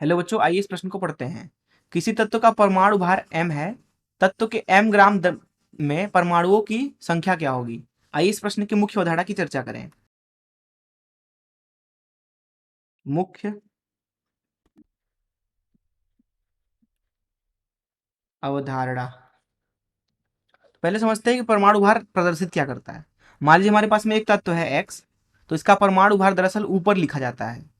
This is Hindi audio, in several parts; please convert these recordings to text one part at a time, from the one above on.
हेलो बच्चों, आइए इस प्रश्न को पढ़ते हैं। किसी तत्व का परमाणु भार m है, तत्व के m ग्राम में परमाणुओं की संख्या क्या होगी? आइए इस प्रश्न की मुख्य अवधारणा की चर्चा करें। मुख्य अवधारणा, पहले समझते हैं कि परमाणु भार प्रदर्शित क्या करता है। मान लीजिए हमारे पास में एक तत्व है x, तो इसका परमाणु भार दरअसल ऊपर लिखा जाता है।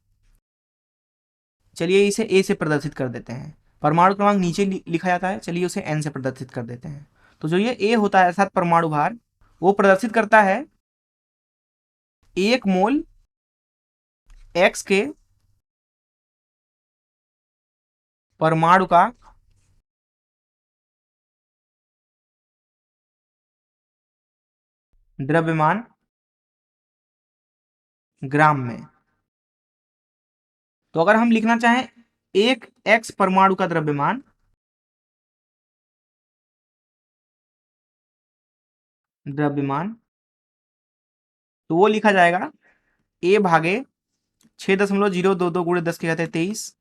चलिए इसे a से प्रदर्शित कर देते हैं। परमाणु क्रमांक नीचे लिखा जाता है, चलिए उसे n से प्रदर्शित कर देते हैं। तो जो ये a होता है अर्थात परमाणु भार, वो प्रदर्शित करता है 1 मोल x के परमाणु का द्रव्यमान ग्राम में। तो अगर हम लिखना चाहें एक x परमाणु का द्रव्यमान, तो वो लिखा जाएगा a भागे 6.022 गुणे 10 के घाते 23,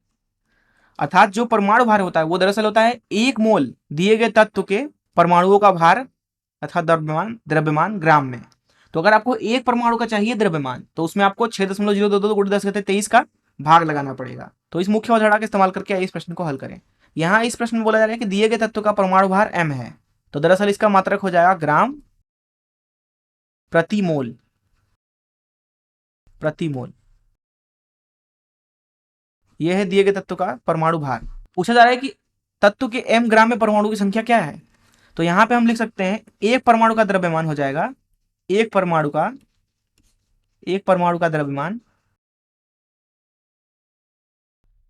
अर्थात जो परमाणु भार होता है वो दरअसल होता है 1 मोल दिए गए तत्व के परमाणुओं का भार अर्थात द्रव्यमान ग्राम में। तो अगर आपको एक परमाणु का चाहिए द्रव्यमान, तो उसमें आपको 6.022 गुणे 10 के घाते 23 का भाग लगाना पड़ेगा। तो इस मुख्य अवधारणा का इस्तेमाल करके इस प्रश्न को हल करें। यहाँ इस प्रश्न में बोला जा रहा है कि दिए गए तत्व का परमाणु भार m है, तो दरअसल इसका मात्रक हो जाएगा ग्राम प्रति मोल। यह है दिए गए तत्व का परमाणु भार। पूछा जा रहा है कि तत्व के m ग्राम में परमाणु की संख्या क्या है। तो यहां पे हम लिख सकते हैं एक परमाणु का द्रव्यमान हो जाएगा, एक परमाणु का द्रव्यमान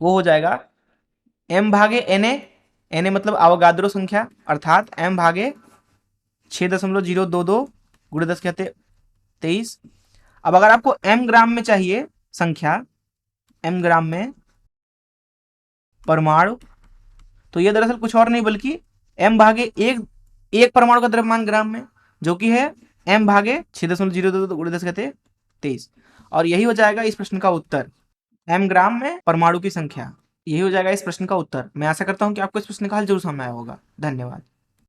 वो हो जाएगा m भागे Na मतलब अवगाद्रो संख्या, अर्थात m भागे 6.022 गुणे 10 के घाते 23। अब अगर आपको m ग्राम में चाहिए संख्या, m ग्राम में परमाणु, तो यह दरअसल कुछ और नहीं बल्कि m भागे एक परमाणु का द्रव्यमान ग्राम में, जो कि है m भागे 6.022 गुणे 10 के घाते 23। और यही हो जाएगा इस प्रश्न का उत्तर, m ग्राम में परमाणु की संख्या। यही हो जाएगा इस प्रश्न का उत्तर। मैं आशा करता हूं कि आपको इस प्रश्न का हल जरूर समझ में आया होगा। धन्यवाद।